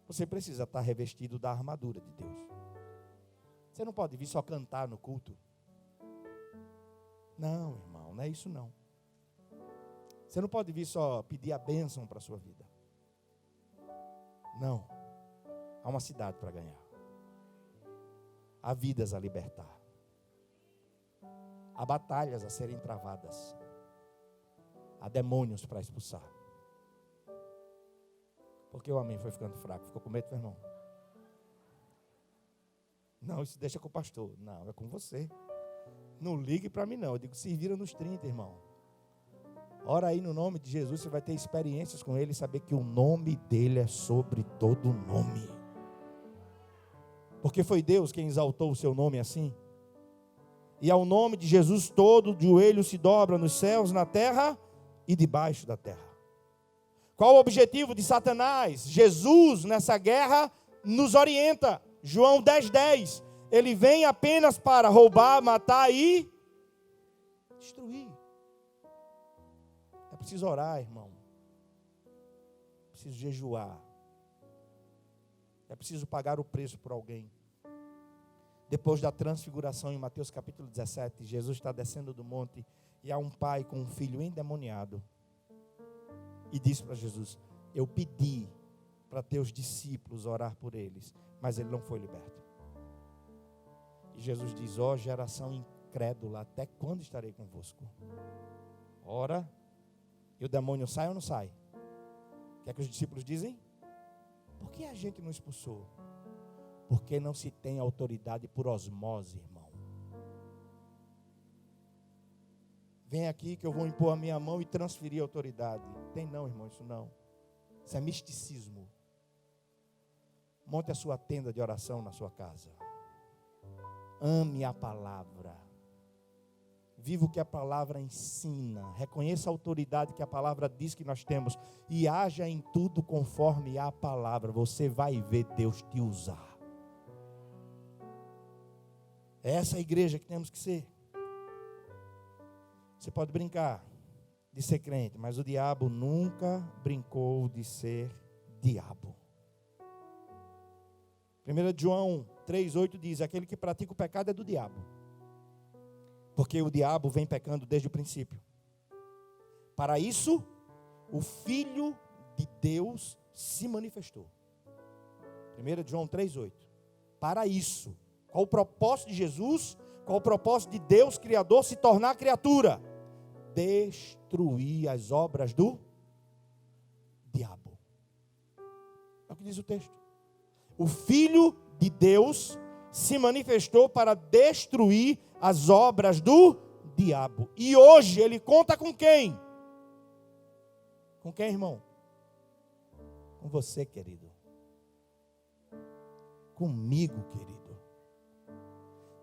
Você precisa estar revestido da armadura de Deus. Você não pode vir só cantar no culto. Não, irmão, não é isso não. Você não pode vir só pedir a bênção para a sua vida. Não. Há uma cidade para ganhar. Há vidas a libertar. Há batalhas a serem travadas. Há demônios para expulsar. Porque o amém foi ficando fraco. Ficou com medo, meu irmão? Não, isso deixa com o pastor. Não, é com você. Não ligue para mim não. Eu digo, se vira nos 30, irmão. Ora aí no nome de Jesus. Você vai ter experiências com ele e saber que o nome dele é sobre todo nome. Porque foi Deus quem exaltou o seu nome assim. E ao nome de Jesus todo joelho se dobra nos céus, na terra e debaixo da terra. Qual o objetivo de Satanás? Jesus nessa guerra nos orienta. João 10, 10. Ele vem apenas para roubar, matar e destruir. É preciso orar, irmão. É preciso jejuar. É preciso pagar o preço por alguém. Depois da transfiguração em Mateus capítulo 17, Jesus está descendo do monte e há um pai com um filho endemoniado. E disse para Jesus, eu pedi para teus discípulos orar por eles, mas ele não foi liberto. E Jesus diz, ó geração incrédula, até quando estarei convosco? Ora, e o demônio sai ou não sai? O que é que os discípulos dizem? Por que a gente não expulsou? Porque não se tem autoridade por osmose, irmão. Vem aqui que eu vou impor a minha mão e transferir a autoridade. Tem não, irmão, isso não. Isso é misticismo. Monte a sua tenda de oração na sua casa. Ame a palavra. Viva o que a palavra ensina. Reconheça a autoridade que a palavra diz que nós temos. E haja em tudo conforme a palavra. Você vai ver Deus te usar. É essa a igreja que temos que ser. Você pode brincar de ser crente, mas o diabo nunca brincou de ser diabo. 1 João 3,8 diz, aquele que pratica o pecado é do diabo. Porque o diabo vem pecando desde o princípio. Para isso, o Filho de Deus se manifestou. 1 João 3,8. Para isso. Qual o propósito de Jesus? Qual o propósito de Deus, Criador, se tornar criatura? Destruir as obras do diabo. É o que diz o texto. O Filho de Deus se manifestou para destruir as obras do diabo. E hoje ele conta com quem? Com quem, irmão? Com você, querido. Comigo, querido.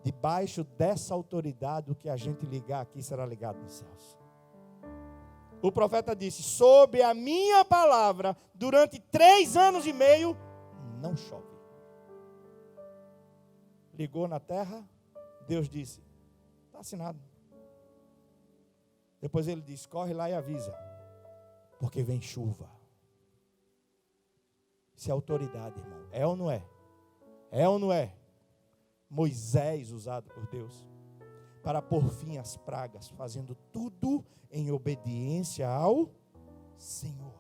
Debaixo dessa autoridade, o que a gente ligar aqui será ligado nos céus. O profeta disse, sob a minha palavra, durante 3 anos e meio, não chove. ligou na terra, Deus disse, está assinado. Depois ele disse, corre lá e avisa, porque vem chuva. Isso é autoridade, irmão. É ou não é? É ou não é? Moisés usado por Deus para pôr fim às pragas, fazendo tudo em obediência ao Senhor.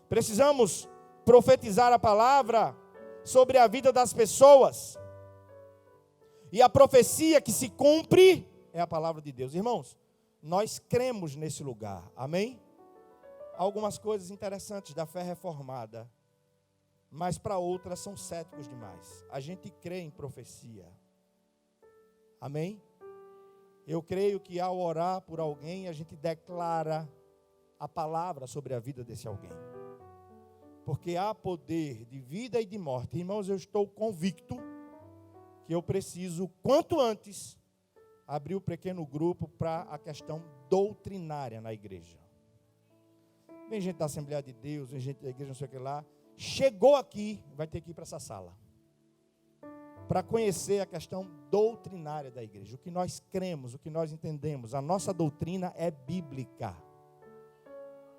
Precisamos profetizar a palavra sobre a vida das pessoas. E a profecia que se cumpre é a palavra de Deus. Irmãos, nós cremos nesse lugar. Amém? Algumas coisas interessantes da fé reformada, mas para outras são céticos demais. A gente crê em profecia. Amém? Eu creio que ao orar por alguém, a gente declara a palavra sobre a vida desse alguém. Porque há poder de vida e de morte. Irmãos, eu estou convicto que eu preciso, quanto antes, abrir o pequeno grupo para a questão doutrinária na igreja. Vem gente da Assembleia de Deus, vem gente da igreja, não sei o que lá. Chegou aqui, vai ter que ir para essa sala. Para conhecer a questão doutrinária da igreja. O que nós cremos, o que nós entendemos. A nossa doutrina é bíblica.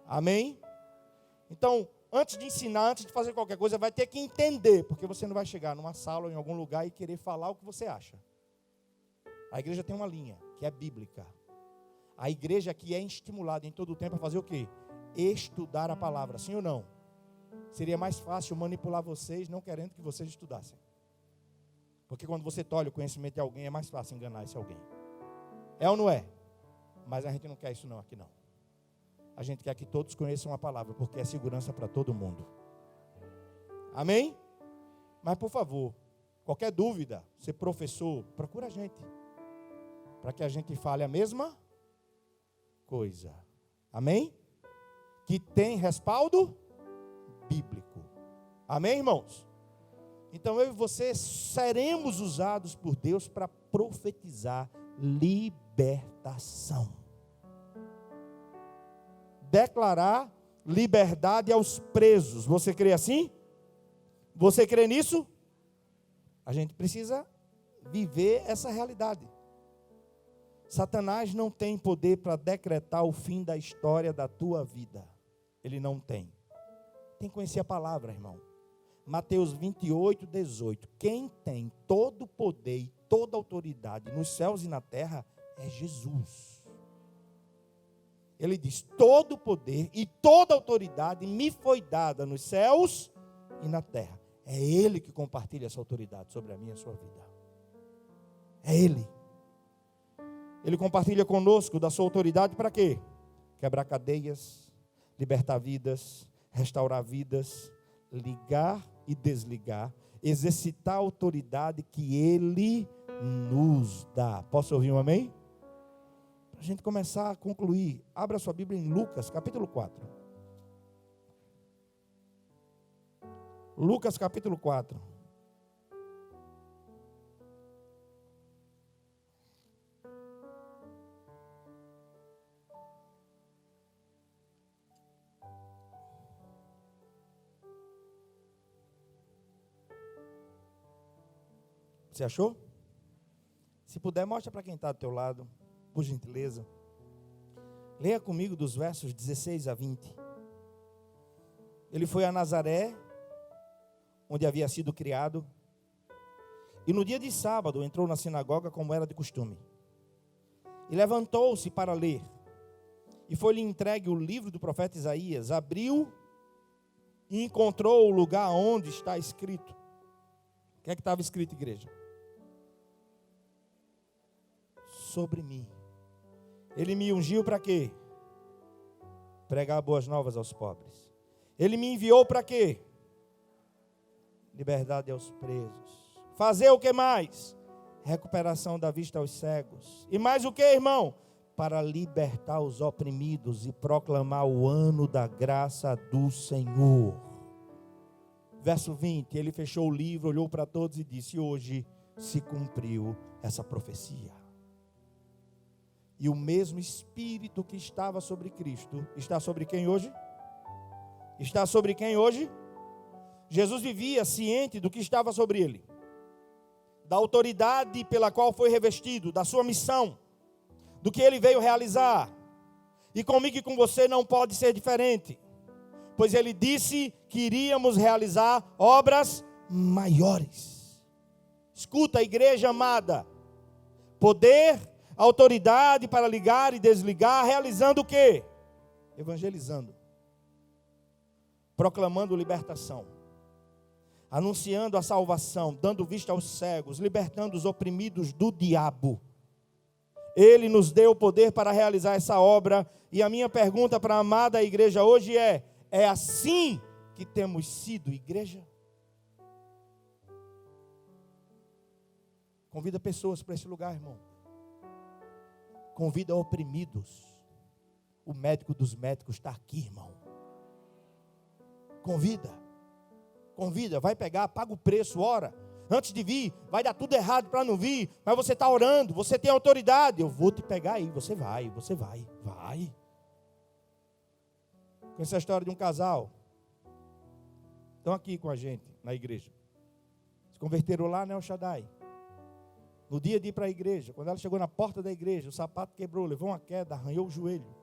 Amém? Então, antes de ensinar, antes de fazer qualquer coisa, vai ter que entender. Porque você não vai chegar numa sala ou em algum lugar e querer falar o que você acha. A igreja tem uma linha, que é bíblica. A igreja aqui é estimulada em todo o tempo a fazer o quê? Estudar a palavra, sim ou não? Seria mais fácil manipular vocês, não querendo que vocês estudassem. Porque quando você tolhe o conhecimento de alguém, é mais fácil enganar esse alguém. É ou não é? Mas a gente não quer isso não, aqui não. A gente quer que todos conheçam a palavra, porque é segurança para todo mundo. Amém? Mas por favor, qualquer dúvida, ser professor, procura a gente. Para que a gente fale a mesma coisa. Amém? Que tem respaldo bíblico. Amém, irmãos? Então eu e você seremos usados por Deus para profetizar libertação. Declarar liberdade aos presos. Você crê assim? Você crê nisso? A gente precisa viver essa realidade. Satanás não tem poder para decretar o fim da história da tua vida. Ele não tem. Tem que conhecer a palavra, irmão. Mateus 28, 18. Quem tem todo o poder e toda a autoridade nos céus e na terra é Jesus. Ele diz, todo o poder e toda a autoridade me foi dada nos céus e na terra. É Ele que compartilha essa autoridade sobre a minha e a sua vida. É Ele. Ele compartilha conosco da sua autoridade para quê? Quebrar cadeias, libertar vidas, restaurar vidas, ligar e desligar, exercitar a autoridade que Ele nos dá. Posso ouvir um amém? Para a gente começar a concluir, abra sua Bíblia em Lucas, capítulo 4. Lucas, capítulo 4. Você achou? Se puder, mostra para quem está do teu lado, por gentileza. Leia comigo dos versos 16 a 20. Ele foi a Nazaré, onde havia sido criado, e no dia de sábado entrou na sinagoga como era de costume. E levantou-se para ler. E foi-lhe entregue o livro do profeta Isaías. Abriu e encontrou o lugar onde está escrito. O que é que estava escrito, igreja? Sobre mim. Ele me ungiu para quê? Pregar boas novas aos pobres. Ele me enviou para quê? Liberdade aos presos. Fazer o que mais? Recuperação da vista aos cegos. E mais o que, irmão? Para libertar os oprimidos e proclamar o ano da graça do Senhor. Verso 20, ele fechou o livro, olhou para todos e disse, hoje se cumpriu essa profecia. E o mesmo Espírito que estava sobre Cristo, está sobre quem hoje? Está sobre quem hoje? Jesus vivia ciente do que estava sobre ele. da autoridade pela qual foi revestido, da sua missão, do que ele veio realizar. E comigo e com você não pode ser diferente, pois ele disse que iríamos realizar obras maiores. Escuta, igreja amada, poder, autoridade para ligar e desligar, realizando o quê? Evangelizando, proclamando libertação, anunciando a salvação, dando vista aos cegos, libertando os oprimidos do diabo. Ele nos deu o poder para realizar essa obra. E a minha pergunta para a amada igreja hoje é assim que temos sido igreja? Convida pessoas para esse lugar, irmão. Convida oprimidos. O médico dos médicos está aqui, irmão. Convida, vai pegar, paga o preço, ora. Antes de vir, vai dar tudo errado para não vir, mas você está orando, você tem autoridade. Eu vou te pegar aí, você vai. Com essa história de um casal, estão aqui com a gente na igreja. Se converteram lá, né, El Shaddai. No dia de ir para a igreja, quando ela chegou na porta da igreja, o sapato quebrou, levou uma queda, arranhou o joelho.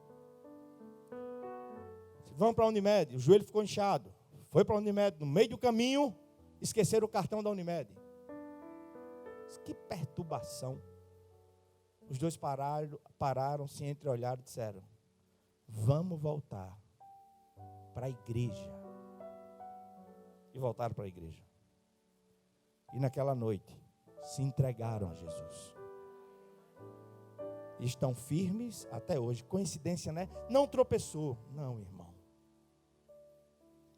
Vamos para a Unimed, o joelho ficou inchado. Foi para a Unimed, no meio do caminho, esqueceram o cartão da Unimed. Que perturbação. Os dois pararam, se entreolharam e disseram: vamos voltar para a igreja. E voltaram para a igreja. E naquela noite, se entregaram a Jesus. E estão firmes até hoje. Coincidência, né? Não tropeçou. Não, irmão.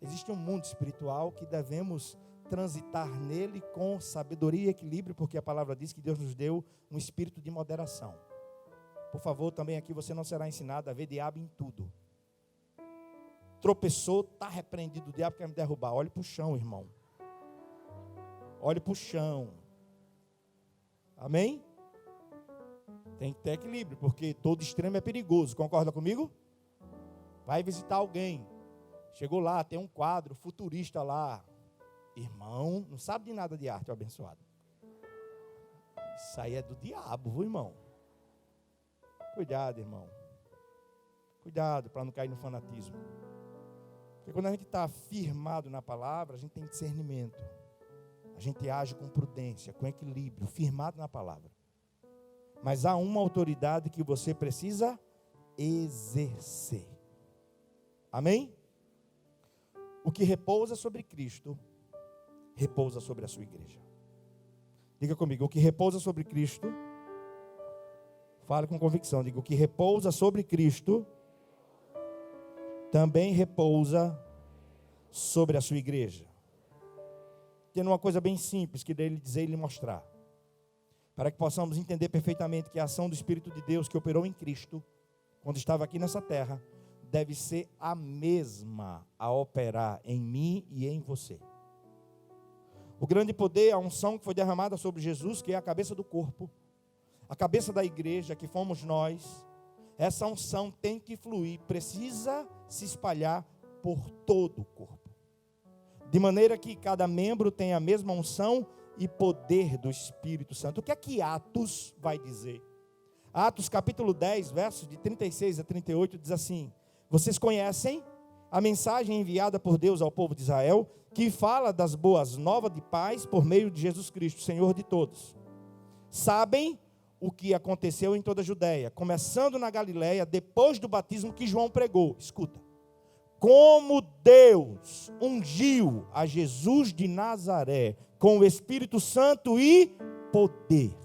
Existe um mundo espiritual que devemos transitar nele com sabedoria e equilíbrio, porque a palavra diz que Deus nos deu um espírito de moderação. Por favor, também aqui você não será ensinado a ver diabo em tudo. Tropeçou, está repreendido, o diabo quer me derrubar. Olhe para o chão, irmão. Olhe para o chão. Amém? Tem que ter equilíbrio, porque todo extremo é perigoso. Concorda comigo? Vai visitar alguém. Chegou lá, tem um quadro futurista lá. Irmão, não sabe de nada de arte, o abençoado. Isso aí é do diabo, viu, irmão? Cuidado, irmão. Cuidado para não cair no fanatismo. Porque quando a gente está firmado na palavra, a gente tem discernimento. A gente age com prudência, com equilíbrio, firmado na palavra. Mas há uma autoridade que você precisa exercer. Amém? O que repousa sobre Cristo, repousa sobre a sua igreja. Diga comigo, o que repousa sobre Cristo, fale com convicção, diga, o que repousa sobre Cristo, também repousa sobre a sua igreja. Tendo uma coisa bem simples que dele dizer e lhe mostrar, para que possamos entender perfeitamente que a ação do Espírito de Deus que operou em Cristo, quando estava aqui nessa terra, deve ser a mesma a operar em mim e em você. O grande poder, a unção que foi derramada sobre Jesus, que é a cabeça do corpo, a cabeça da igreja, que fomos nós, essa unção tem que fluir, precisa se espalhar por todo o corpo. De maneira que cada membro tenha a mesma unção e poder do Espírito Santo. O que é que Atos vai dizer? Atos capítulo 10, versos de 36 a 38, diz assim: vocês conhecem a mensagem enviada por Deus ao povo de Israel, que fala das boas novas de paz por meio de Jesus Cristo, Senhor de todos. Sabem o que aconteceu em toda a Judéia, começando na Galileia, depois do batismo que João pregou. Escuta. Como Deus ungiu a Jesus de Nazaré com o Espírito Santo e poder.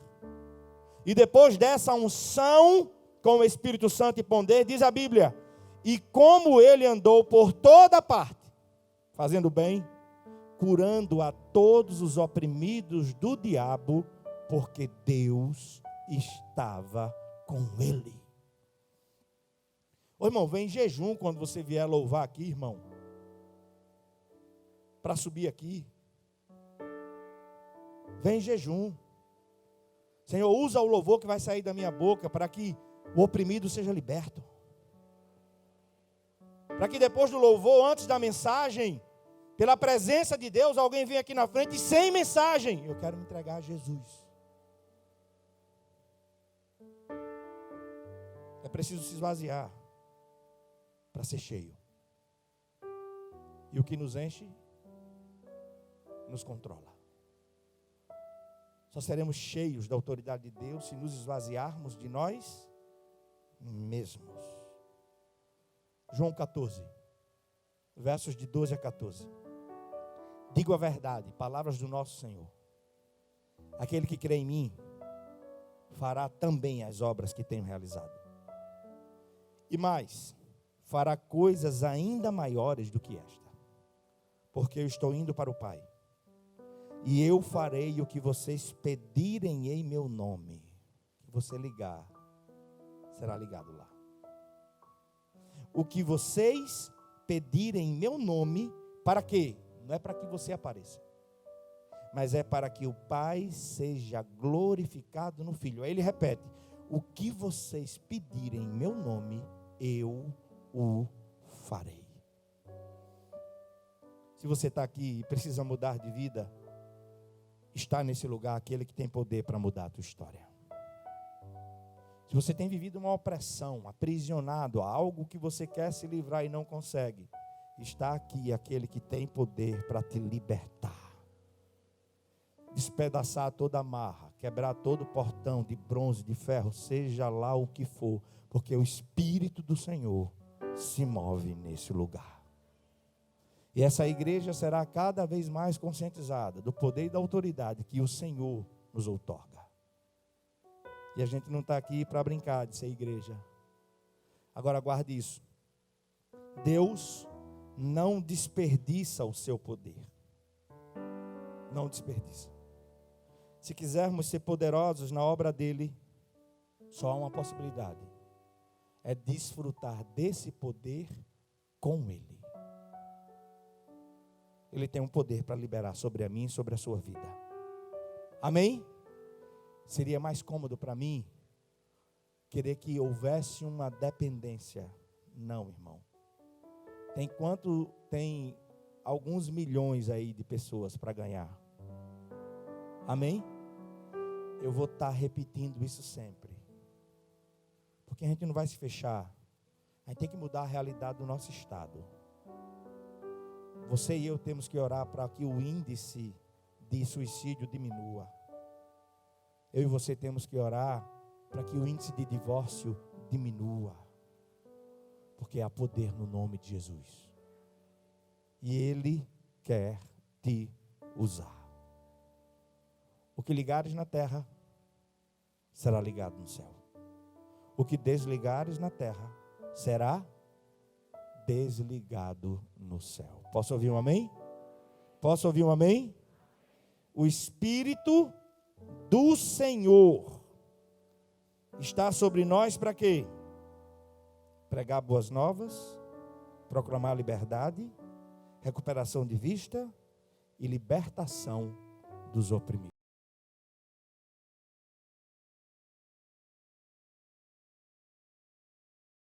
E depois dessa unção com o Espírito Santo e poder, diz a Bíblia, e como ele andou por toda parte, fazendo bem, curando a todos os oprimidos do diabo, porque Deus estava com ele. Ô irmão, vem em jejum quando você vier louvar aqui, irmão. Para subir aqui. Vem em jejum. Senhor, usa o louvor que vai sair da minha boca para que o oprimido seja liberto. Para que depois do louvor, antes da mensagem, pela presença de Deus, alguém vem aqui na frente sem mensagem. Eu quero me entregar a Jesus. É preciso se esvaziar para ser cheio. E o que nos enche, nos controla. Só seremos cheios da autoridade de Deus se nos esvaziarmos de nós mesmos. João 14, versos de 12 a 14. Digo a verdade, palavras do nosso Senhor. Aquele que crê em mim, fará também as obras que tenho realizado. E mais, fará coisas ainda maiores do que esta. Porque eu estou indo para o Pai. E eu farei o que vocês pedirem em meu nome. O que você ligar, será ligado lá. O que vocês pedirem em meu nome, para quê? Não é para que você apareça, mas é para que o Pai seja glorificado no Filho. Aí ele repete: o que vocês pedirem em meu nome, eu o farei. Se você está aqui e precisa mudar de vida, está nesse lugar aquele que tem poder para mudar a tua história. Se você tem vivido uma opressão, aprisionado a algo que você quer se livrar e não consegue, está aqui aquele que tem poder para te libertar. Despedaçar toda amarra, quebrar todo portão de bronze, de ferro, seja lá o que for, porque o Espírito do Senhor se move nesse lugar. E essa igreja será cada vez mais conscientizada do poder e da autoridade que o Senhor nos outorga. E a gente não está aqui para brincar de ser igreja. Agora guarde isso. Deus não desperdiça o seu poder. Não desperdiça. Se quisermos ser poderosos na obra dele, só há uma possibilidade: é desfrutar desse poder com ele. Ele tem um poder para liberar sobre a mim e sobre a sua vida. Amém? Seria mais cômodo para mim querer que houvesse uma dependência. Não, irmão. Tem alguns milhões aí de pessoas para ganhar. Amém? Eu vou estar repetindo isso sempre. Porque a gente não vai se fechar. A gente tem que mudar a realidade do nosso estado. Você e eu temos que orar para que o índice de suicídio diminua. Eu e você temos que orar para que o índice de divórcio diminua. Porque há poder no nome de Jesus. E Ele quer te usar. O que ligares na terra, será ligado no céu. O que desligares na terra, será desligado no céu. Posso ouvir um amém? Posso ouvir um amém? O Espírito do Senhor está sobre nós para quê? Pregar boas novas, proclamar liberdade, recuperação de vista e libertação dos oprimidos.